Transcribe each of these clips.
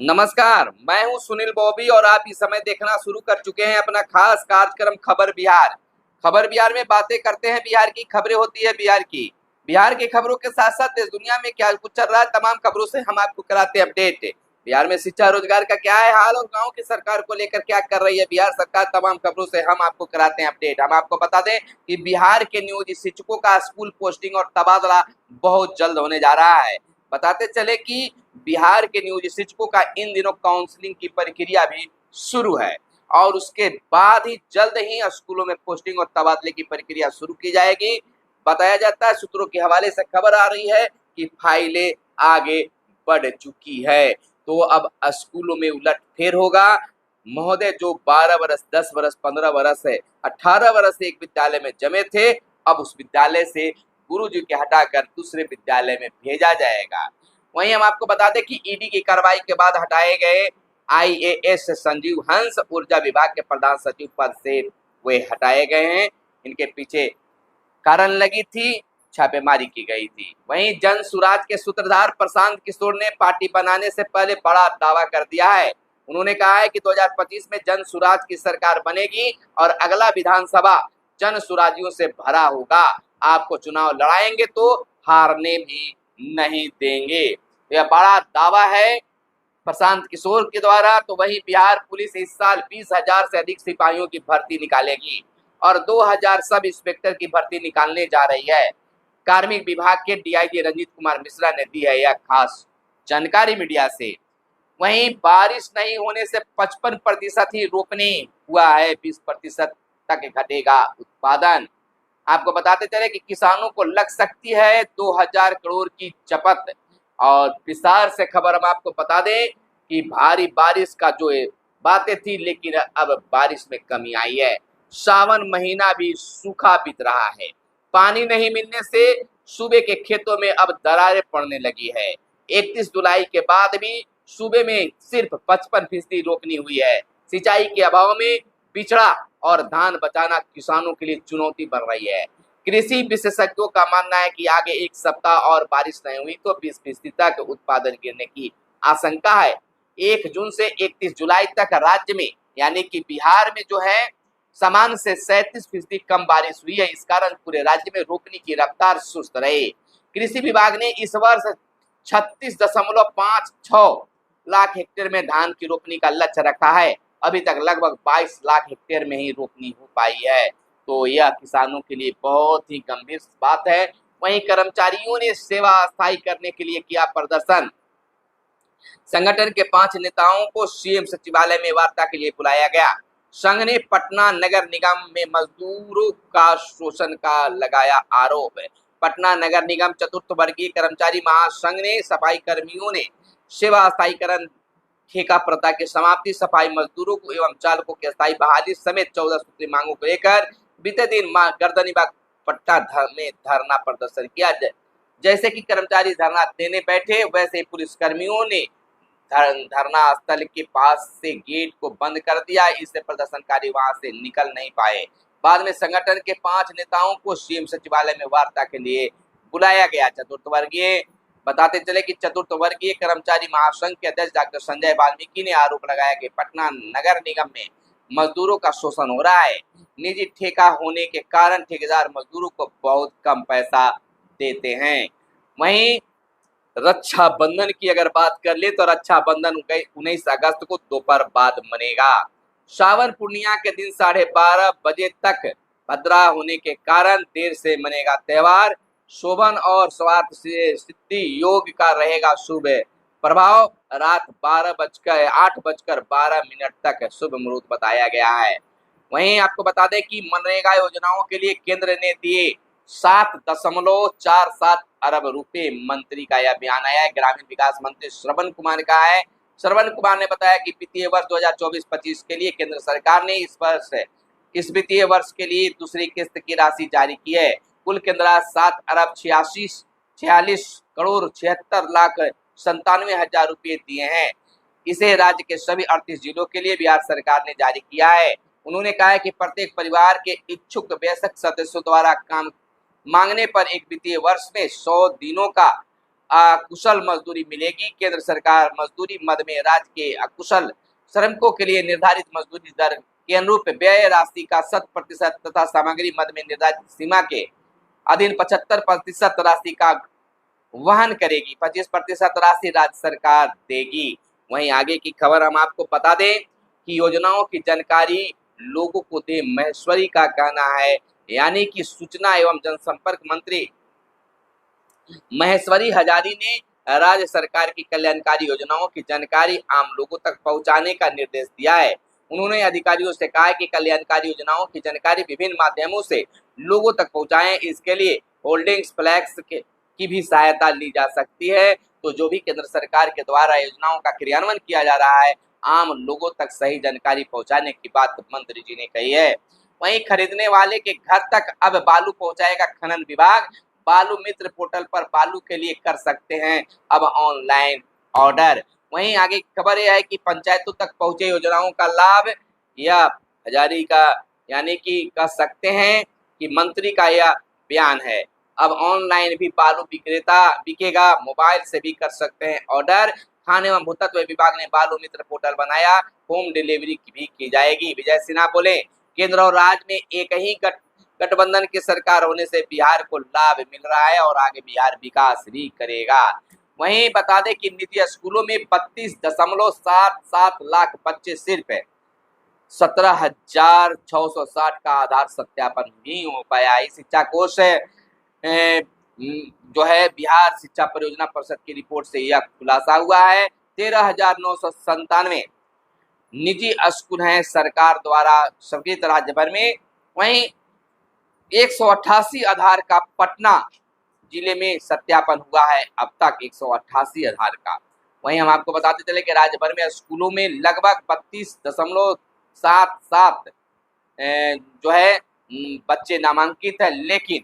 नमस्कार, मैं हूं सुनील बॉबी और आप इस समय देखना शुरू कर चुके हैं अपना खास कार्यक्रम खबर बिहार। खबर बिहार में बातें करते हैं बिहार की, खबरें होती है बिहार की। बिहार की खबरों के साथ साथ देश दुनिया में क्या कुछ चल रहा है तमाम खबरों से हम आपको कराते हैं अपडेट। बिहार में शिक्षा रोजगार का क्या है हाल और गांव की सरकार को लेकर क्या कर रही है बिहार सरकार, तमाम खबरों से हम आपको कराते हैं अपडेट। हम आपको बता दें कि बिहार के नियोजित शिक्षकों का स्कूल पोस्टिंग और तबादला बहुत जल्द होने जा रहा है। बताते चले कि बिहार के नियोजित शिक्षकों का इन दिनों काउंसलिंग की प्रक्रिया भी शुरू है और उसके बाद ही जल्द ही स्कूलों में पोस्टिंग और तबादले की प्रक्रिया शुरू की जाएगी। बताया जाता है, सूत्रों के हवाले से खबर आ रही है कि फाइलें आगे बढ़ चुकी है, तो अब स्कूलों में उलटफेर होगा। महोदय जो 12 वर्ष, 10 वर्ष, 15 वर्ष है, 18 वर्ष से एक विद्यालय में जमे थे, अब उस विद्यालय से गुरुजी के हटाकर दूसरे विद्यालय में भेजा जाएगा। वहीं हम आपको बता दें कि ईडी की कार्रवाई के बाद हटाए गए आईएएस संजीव हंस ऊर्जा विभाग के प्रधान सचिव पद से वे हटाए गए हैं। इनके पीछे कारण लगी थी, छापेमारी की गई थी। वहीं जन सुराज के सूत्रधार प्रशांत किशोर ने पार्टी बनाने से पहले बड़ा दावा कर दिया है। उन्होंने कहा है कि 2025 में जन सुराज की सरकार बनेगी और अगला विधानसभा जन सुराजियों से भरा होगा। आपको चुनाव लड़ाएंगे तो हारने भी नहीं देंगे। यह बड़ा दावा है प्रशांत किशोर के द्वारा। तो वही बिहार पुलिस इस साल 20,000 से अधिक सिपाहियों की भर्ती निकालेगी और 2,000 सब इंस्पेक्टर की भर्ती निकालने जा रही है। कार्मिक विभाग के डीआईजी रंजीत कुमार मिश्रा ने दी है यह खास जानकारी मीडिया से। वहीं बारिश नहीं होने से 55% ही रोपनी हुआ है, 20% तक घटेगा उत्पादन। आपको बताते चले कि किसानों को लग सकती है 2,000 करोड़ की चपत। और विस्तार से खबर हम आपको बता दें कि भारी बारिश का जो बातें थी, लेकिन अब बारिश में कमी आई है। सावन महीना भी सूखा बीत रहा है। पानी नहीं मिलने से सूबे के खेतों में अब दरारें पड़ने लगी है। 31 जुलाई के बाद भी सूबे में सिर्फ 55% रोपनी हुई है। सिंचाई के अभाव में बिचड़ा और धान बचाना किसानों के लिए चुनौती बन रही है। कृषि विशेषज्ञों का मानना है कि आगे एक सप्ताह और बारिश नहीं हुई तो 20% तक उत्पादन गिरने की आशंका है। 1 जून से 31 जुलाई तक राज्य में यानी कि बिहार में जो है सामान्य से 37% कम बारिश हुई है। इस कारण पूरे राज्य में रोपनी की रफ्तार सुस्त रही। कृषि विभाग ने इस वर्ष 36.56 लाख हेक्टेयर में धान की रोपनी का लक्ष्य रखा है। अभी तक लगभग 22 लाख हेक्टेयर में ही रोपनी हो पाई है, तो यह किसानों के लिए बहुत ही गंभीर बात है। वहीं कर्मचारियों ने सेवा स्थायी करने के लिए किया प्रदर्शन। संगठन के 5 नेताओं को सीएम सचिवालय में वार्ता के लिए बुलाया गया। संघ ने पटना नगर निगम में मजदूरों का शोषण का लगाया आरोप। पटना नगर निगम चतुर्थ वर्गीय कर्मचारी महासंघ ने सफाई कर्मियों ने सेवा स्थायीकरण, ठेका प्रथा की समाप्ति, सफाई मजदूरों को एवं चालकों की स्थायी बहाली समेत 14 सूत्री मांगों को लेकर बीते दिन गर्दनीबाग पट्टा में धरना प्रदर्शन किया। जैसे कि कर्मचारी धरना देने बैठे, वैसे ही पुलिसकर्मियों ने धरना स्थल के पास से गेट को बंद कर दिया। इससे प्रदर्शनकारी वहां से निकल नहीं पाए। बाद में संगठन के 5 नेताओं को सीएम सचिवालय में वार्ता के लिए बुलाया गया। चतुर्थ वर्गीय बताते चले कि चतुर्थ वर्गीय कर्मचारी महासंघ के अध्यक्ष डॉक्टर संजय वाल्मीकि ने आरोप लगाया कि पटना नगर निगम में मजदूरों का शोषण हो रहा है। निजी ठेका होने के कारण ठेकेदार मजदूरों को बहुत कम पैसा देते हैं। वहीं रक्षाबंधन की अगर बात कर ले तो रक्षाबंधन 19 अगस्त को दोपहर बाद मनेगा। श्रावण पूर्णिमा के दिन 12:30 बजे तक भद्रा होने के कारण देर से मनेगा त्योहार। शोभन और स्वार्थ से सिद्धि योग का रहेगा शुभ प्रभाव। रात 8:12 तक शुभ मुहूर्त बताया गया है। वहीं आपको बता दें कि मनरेगा योजनाओं के लिए केंद्र ने दिए 7.47 अरब रुपए। मंत्री का यह बयान आया है। ग्रामीण विकास मंत्री श्रवण कुमार का है। श्रवण कुमार ने बताया कि वित्तीय वर्ष 2024-25 के लिए केंद्र सरकार ने इस वित्तीय वर्ष के लिए दूसरी किस्त की राशि जारी की है। कुल केंद्र 7 अरब 46 लाख 96 हजार रुपये दिए हैं। इसे राज्य के सभी 38 जिलों के लिए बिहार सरकार ने जारी किया है। उन्होंने कहा है कि प्रत्येक परिवार के इच्छुक वयस्क सदस्यों द्वारा काम मांगने पर एक वित्तीय वर्ष में 100 दिनों का अकुशल मजदूरी मिलेगी। केंद्र सरकार मजदूरी मद में राज्य के अकुशल श्रमिकों के लिए निर्धारित मजदूरी दर के अनुरूप व्यय राशि का 100% तथा सामग्री मद में निर्धारित सीमा के अधीन 75% राशि का वहन करेगी। 25% राशि राज्य सरकार देगी। वहीं आगे की खबर हम आपको बता दें कि योजनाओं की जानकारी लोगों को दे महेश्वरी का कहना है, यानी कि सूचना एवं जनसंपर्क मंत्री महेश्वरी हजारी ने राज्य सरकार की कल्याणकारी योजनाओं की जानकारी आम लोगों तक पहुंचाने का निर्देश दिया है। उन्होंने अधिकारियों से कहा कि कल्याणकारी योजनाओं की जानकारी विभिन्न माध्यमों से लोगों तक पहुंचाएं। इसके लिए होल्डिंग्स फ्लैक्स की भी सहायता ली जा सकती है। तो जो भी केंद्र सरकार के द्वारा योजनाओं का क्रियान्वयन किया जा रहा है, आम लोगों तक सही जानकारी पहुंचाने की बात मंत्री जी ने कही है। वहीं खरीदने वाले के घर तक अब बालू पहुंचाएगा खनन विभाग। बालू मित्र पोर्टल पर बालू के लिए कर सकते हैं अब ऑनलाइन ऑर्डर। वहीं आगे खबर यह है कि पंचायतों तक पहुंचे योजनाओं का लाभ, यह हजारी का यानी कि कह सकते हैं कि मंत्री का यह बयान है। अब ऑनलाइन भी बालू विक्रेता बिकेगा, मोबाइल से भी कर सकते हैं ऑर्डर। खान एवं भूतत्व विभाग ने बालू मित्र पोर्टल बनाया, होम डिलीवरी भी की जाएगी। विजय सिन्हा बोले, केंद्र और राज्य में एक ही गठबंधन की सरकार होने से बिहार को लाभ मिल रहा है और आगे बिहार विकास भी करेगा। वहीं बता दें कि निजी स्कूलों में 32.77 लाख बच्चे सिर्फ 17,660 का आधार सत्यापन नहीं हो पाया। इस शिक्षा कोष जो है बिहार शिक्षा परियोजना परिषद की रिपोर्ट से यह खुलासा हुआ है। 13,997 निजी स्कूल हैं सरकार द्वारा स्वीकृत राज्य भर में। वहीं 188 आधार का पटना जिले में सत्यापन हुआ है अब तक 188 आधार का। वहीं हम आपको बताते चले कि राज्य भर में स्कूलों में लगभग 32.77 जो है बच्चे नामांकित है, लेकिन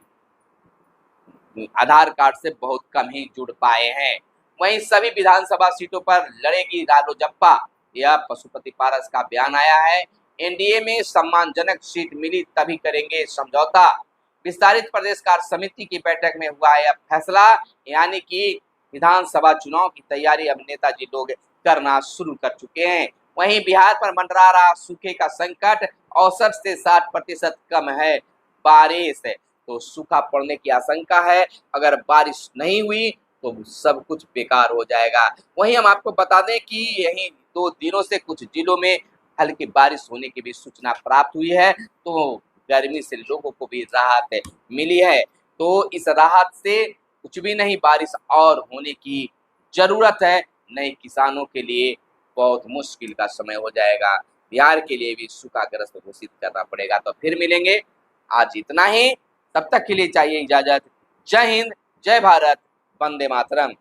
आधार कार्ड से बहुत कम ही जुड़ पाए हैं। वहीं सभी विधानसभा सीटों पर लड़ेगी रालोजप्पा, यह पशुपति पारस का बयान आया है। एनडीए में सम्मानजनक सीट मिली तभी करेंगे समझौता। विस्तारित प्रदेश कार्य समिति की बैठक में हुआ है फैसला, यानी कि विधानसभा चुनाव की तैयारी अब नेताजी लोग करना शुरू कर चुके हैं। वहीं बिहार पर मंडरा रहा सूखे का संकट, औसत से 60% कम है बारिश, तो सूखा पड़ने की आशंका है। अगर बारिश नहीं हुई तो सब कुछ बेकार हो जाएगा। वहीं हम आपको बता दें कि यही 2 दिनों से कुछ जिलों में हल्की बारिश होने की भी सूचना प्राप्त हुई है, तो गर्मी से लोगों को भी राहत मिली है। तो इस राहत से कुछ भी नहीं, बारिश और होने की जरूरत है। नए किसानों के लिए बहुत मुश्किल का समय हो जाएगा। बिहार के लिए भी सूखाग्रस्त घोषित करना पड़ेगा। तो फिर मिलेंगे, आज इतना ही। तब तक के लिए चाहिए इजाजत। जय हिंद, जय भारत, वंदे मातरम।